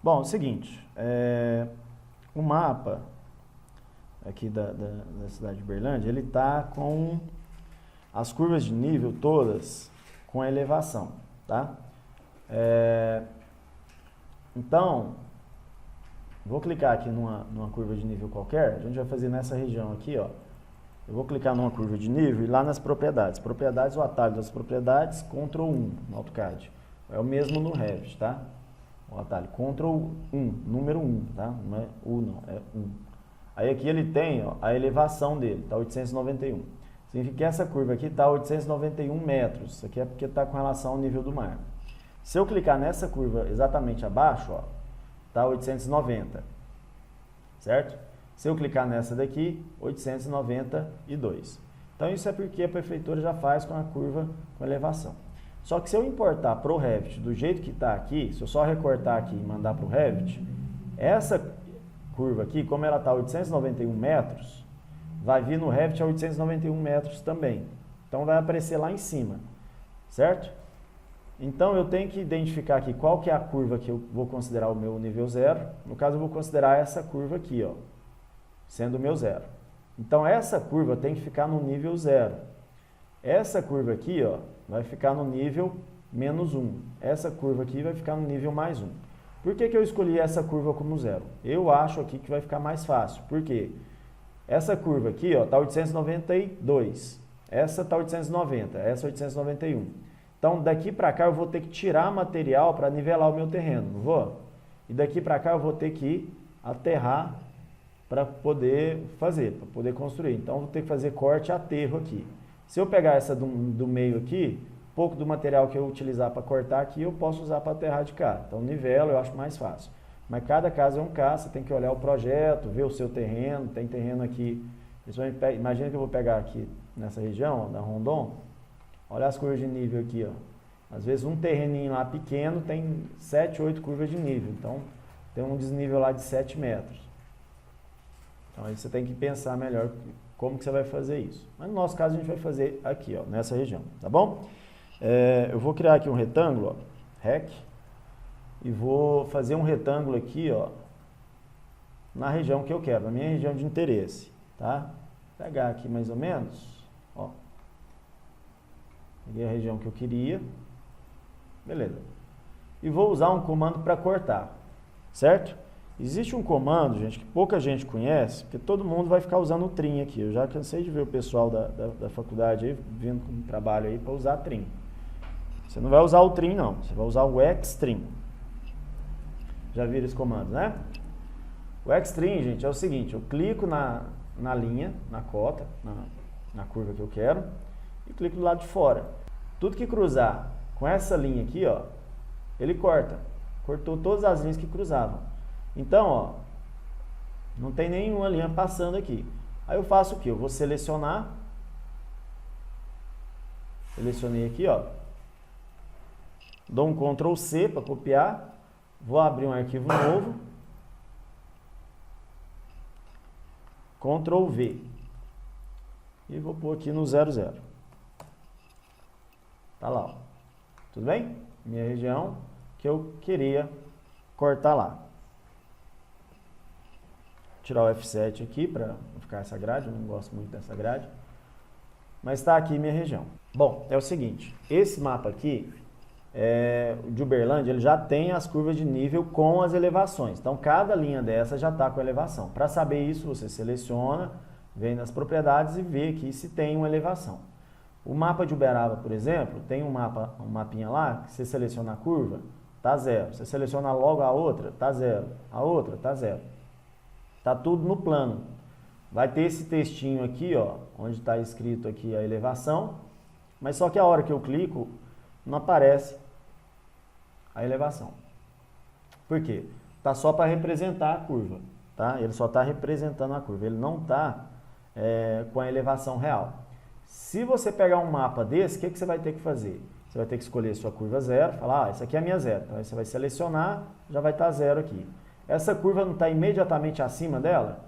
Bom, é o seguinte, o mapa aqui da cidade de Uberlândia, ele está com as curvas de nível todas com a elevação, tá? Então, vou clicar aqui numa curva de nível qualquer, a gente vai fazer nessa região aqui, ó. Eu vou clicar numa curva de nível e lá nas propriedades. Propriedades, o atalho das propriedades, Ctrl 1 no AutoCAD. É o mesmo no Revit, tá? O atalho, Ctrl 1, número 1, tá? Não é U não, é 1. Aí aqui ele tem, ó, a elevação dele, tá 891. Significa que essa curva aqui tá 891 metros. Isso aqui é porque tá com relação ao nível do mar. Se eu clicar nessa curva exatamente abaixo, ó, tá 890, certo? Se eu clicar nessa daqui, 892. Então isso é porque a prefeitura já faz com a curva com elevação. Só que se eu importar para o Revit do jeito que está aqui, se eu só recortar aqui e mandar para o Revit, essa curva aqui, como ela está a 891 metros, vai vir no Revit a 891 metros também. Então vai aparecer lá em cima, certo? Então eu tenho que identificar aqui qual que é a curva que eu vou considerar o meu nível 0. No caso eu vou considerar essa curva aqui, ó, sendo o meu 0. Então essa curva tem que ficar no nível 0. Essa curva aqui, ó, vai ficar no nível menos 1. Essa curva aqui vai ficar no nível mais 1. Por que que eu escolhi essa curva como 0? Eu acho aqui que vai ficar mais fácil. Por quê? Essa curva aqui, ó, tá 892. Essa tá 890, essa 891. Então daqui para cá eu vou ter que tirar material para nivelar o meu terreno, não vou? E daqui para cá eu vou ter que aterrar para poder fazer, para poder construir. Então, vou ter que fazer corte e aterro aqui. Se eu pegar essa do meio aqui, pouco do material que eu utilizar para cortar aqui, eu posso usar para aterrar de cá. Então, nivelo eu acho mais fácil. Mas cada caso é um caso, você tem que olhar o projeto, ver o seu terreno. Tem terreno aqui, imagina que eu vou pegar aqui nessa região, ó, da Rondon, olha as curvas de nível aqui, ó. Às vezes um terreninho lá pequeno tem 7, 8 curvas de nível. Então, tem um desnível lá de 7 metros. Então, aí você tem que pensar melhor como que você vai fazer isso. Mas no nosso caso, a gente vai fazer aqui, ó, nessa região, tá bom? Eu vou criar aqui um retângulo, ó, REC, e vou fazer um retângulo aqui, ó, na região que eu quero, na minha região de interesse, tá? Vou pegar aqui mais ou menos, ó, peguei a região que eu queria, beleza. E vou usar um comando para cortar, certo? Existe um comando, gente, que pouca gente conhece, porque todo mundo vai ficar usando o trim aqui. Eu já cansei de ver o pessoal da faculdade aí, vindo com trabalho aí para usar trim. Você não vai usar o trim, não. Você vai usar o Xtrim. Já viram esse comando, né? O Xtrim, gente, é o seguinte. Eu clico na linha, na cota, na curva que eu quero, e clico do lado de fora. Tudo que cruzar com essa linha aqui, ó, ele corta. Cortou todas as linhas que cruzavam. Então, ó, não tem nenhuma linha passando aqui. Aí eu faço o quê? Eu vou selecionar. Selecionei aqui, ó. Dou um Ctrl C para copiar. Vou abrir um arquivo novo. Ctrl V. E vou pôr aqui no 00. Tá lá, ó. Tudo bem? Minha região que eu queria cortar lá. Tirar o F7 aqui para não ficar essa grade, eu não gosto muito dessa grade. Mas está aqui minha região. Bom, é o seguinte, esse mapa aqui, de Uberlândia, ele já tem as curvas de nível com as elevações. Então, cada linha dessa já está com elevação. Para saber isso, você seleciona, vem nas propriedades e vê aqui se tem uma elevação. O mapa de Uberaba, por exemplo, tem um mapinha lá, que você seleciona a curva, tá 0. Você seleciona logo a outra, tá 0. A outra, tá 0. Tá tudo no plano. Vai ter esse textinho aqui, ó, onde está escrito aqui a elevação, mas só que a hora que eu clico, não aparece a elevação. Por quê? Tá só para representar a curva, tá? Ele só está representando a curva, ele não está com a elevação real. Se você pegar um mapa desse, o que você vai ter que fazer? Você vai ter que escolher sua curva 0, falar, essa aqui é a minha 0. Então aí você vai selecionar, já vai estar 0 aqui. Essa curva não está imediatamente acima dela,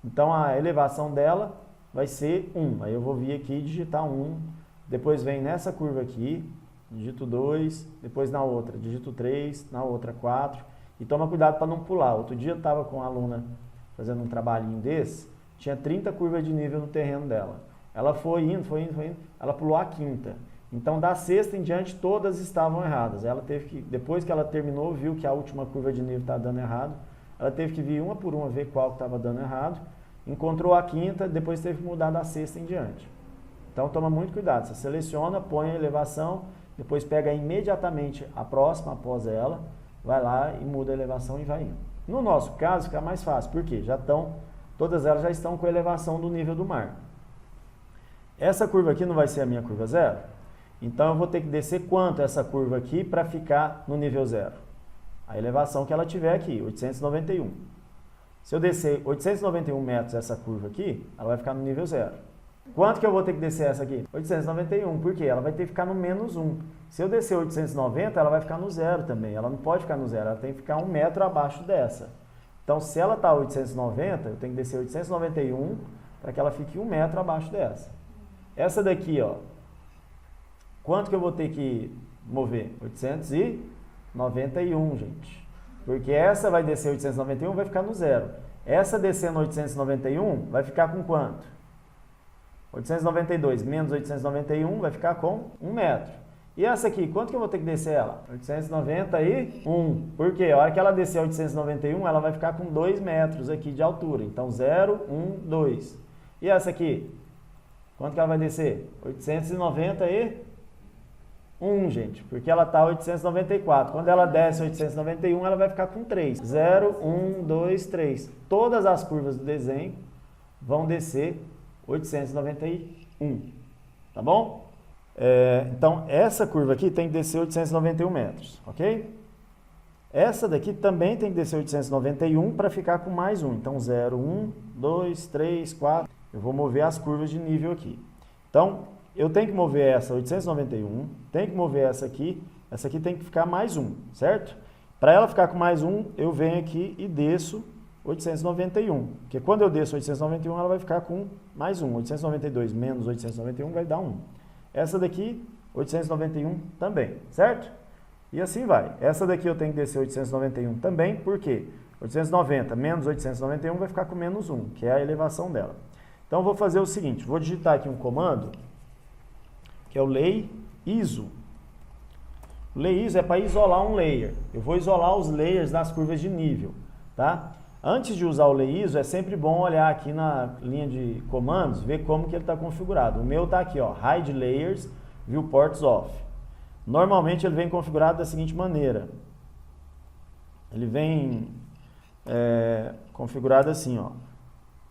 então a elevação dela vai ser 1. Aí eu vou vir aqui e digitar 1, depois vem nessa curva aqui, digito 2, depois na outra, digito 3, na outra 4, E toma cuidado para não pular. Outro dia eu estava com uma aluna fazendo um trabalhinho desse, tinha 30 curvas de nível no terreno dela. Ela foi indo, ela pulou a quinta. Então, da sexta em diante, todas estavam erradas. Ela teve que, depois que ela terminou, viu que a última curva de nível estava dando errado, ela teve que vir uma por uma ver qual estava dando errado, encontrou a quinta, depois teve que mudar da sexta em diante. Então, toma muito cuidado. Você seleciona, põe a elevação, depois pega imediatamente a próxima após ela, vai lá e muda a elevação e vai indo. No nosso caso, fica mais fácil, porque todas elas já estão com a elevação do nível do mar. Essa curva aqui não vai ser a minha curva zero? Então, eu vou ter que descer quanto essa curva aqui para ficar no nível zero? A elevação que ela tiver aqui, 891. Se eu descer 891 metros essa curva aqui, ela vai ficar no nível zero. Quanto que eu vou ter que descer essa aqui? 891, por quê? Ela vai ter que ficar no menos 1. Se eu descer 890, ela vai ficar no zero também. Ela não pode ficar no zero, ela tem que ficar 1 metro abaixo dessa. Então, se ela está 890, eu tenho que descer 891 para que ela fique 1 metro abaixo dessa. Essa daqui, ó, quanto que eu vou ter que mover? 891, gente. Porque essa vai descer 891, vai ficar no zero. Essa descendo 891, vai ficar com quanto? 892 menos 891 vai ficar com 1 metro. E essa aqui, quanto que eu vou ter que descer ela? 891. Por quê? A hora que ela descer 891, ela vai ficar com 2 metros aqui de altura. Então, 0, 1, 2. E essa aqui? Quanto que ela vai descer? 891, gente. Porque ela está 894. Quando ela desce 891, ela vai ficar com 3. 0, 1, 2, 3. Todas as curvas do desenho vão descer 891, tá bom? Então, essa curva aqui tem que descer 891 metros, ok? Essa daqui também tem que descer 891 para ficar com mais 1. Então, 0, 1, 2, 3, 4. Eu vou mover as curvas de nível aqui. Então, eu tenho que mover essa 891, tenho que mover essa aqui tem que ficar mais 1, certo? Para ela ficar com mais 1, eu venho aqui e desço 891, porque quando eu desço 891, ela vai ficar com mais 1. 892 menos 891 vai dar 1. Essa daqui, 891 também, certo? E assim vai. Essa daqui eu tenho que descer 891 também, por quê? 890 menos 891 vai ficar com menos 1, que é a elevação dela. Então, eu vou fazer o seguinte, vou digitar aqui um comando, que é o lay ISO. O lay ISO é para isolar um layer. Eu vou isolar os layers das curvas de nível, tá? Antes de usar o lay ISO, é sempre bom olhar aqui na linha de comandos, ver como que ele está configurado. O meu está aqui, ó, Hide Layers, Viewports Off. Normalmente ele vem configurado da seguinte maneira. Ele vem configurado assim, ó.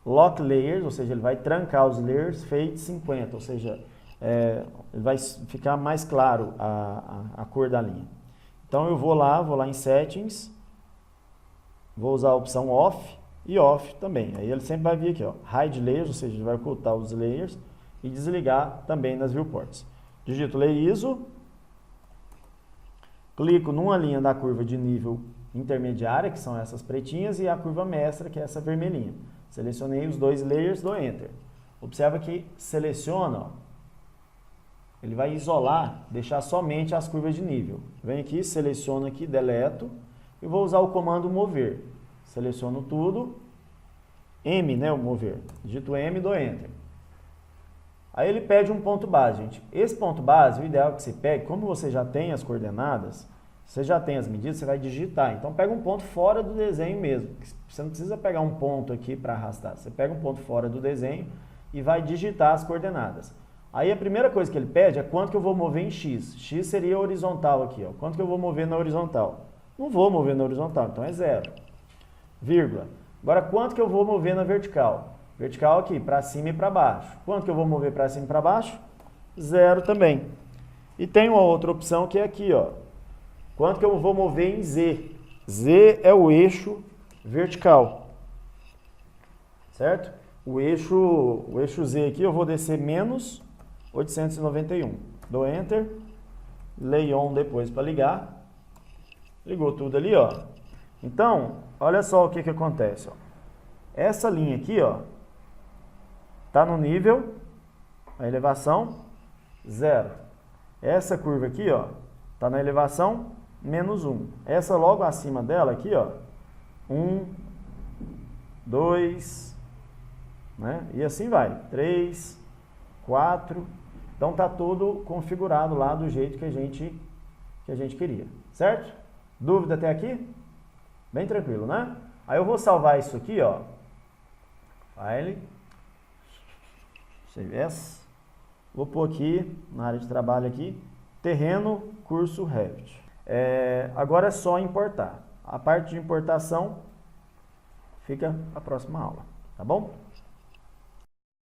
Lock Layers, ou seja, ele vai trancar os layers, Fade 50, ou seja, ele vai ficar mais claro a cor da linha. Então eu vou lá em Settings, vou usar a opção Off e Off também. Aí ele sempre vai vir aqui, ó, Hide Layers, ou seja, ele vai ocultar os layers e desligar também nas viewports. Digito Lay ISO, clico numa linha da curva de nível intermediária, que são essas pretinhas, e a curva mestra, que é essa vermelhinha. Selecionei os dois layers, dou Enter. Observa que seleciona, ó, ele vai isolar, deixar somente as curvas de nível. Venho aqui, seleciono aqui, deleto, e vou usar o comando mover. Seleciono tudo, M, né, o mover. Digito M e dou Enter. Aí ele pede um ponto base, gente. Esse ponto base, o ideal é que você pegue, como você já tem as coordenadas, você já tem as medidas, você vai digitar. Então pega um ponto fora do desenho mesmo. Você não precisa pegar um ponto aqui para arrastar. Você pega um ponto fora do desenho e vai digitar as coordenadas. Aí a primeira coisa que ele pede é quanto que eu vou mover em X. X seria horizontal aqui, ó. Quanto que eu vou mover na horizontal? Não vou mover na horizontal, então é 0. Vírgula. Agora, quanto que eu vou mover na vertical? Vertical aqui, para cima e para baixo. Quanto que eu vou mover para cima e para baixo? 0 também. E tem uma outra opção que é aqui, ó. Quanto que eu vou mover em Z? Z é o eixo vertical. Certo? O eixo Z aqui eu vou descer menos 891. Dou Enter. Lay On depois para ligar. Ligou tudo ali, ó. Então, olha só o que acontece, ó. Essa linha aqui, ó, tá no nível, a elevação 0. Essa curva aqui, ó, tá na elevação menos 1. Essa logo acima dela aqui, ó, 1, 2, né? E assim vai, 3, 4. Então tá tudo configurado lá do jeito que a gente queria, certo? Dúvida até aqui? Bem tranquilo, né? Aí eu vou salvar isso aqui, ó. File, Save As. Vou pôr aqui, na área de trabalho aqui, terreno, curso Revit. Agora é só importar. A parte de importação fica para a próxima aula, tá bom?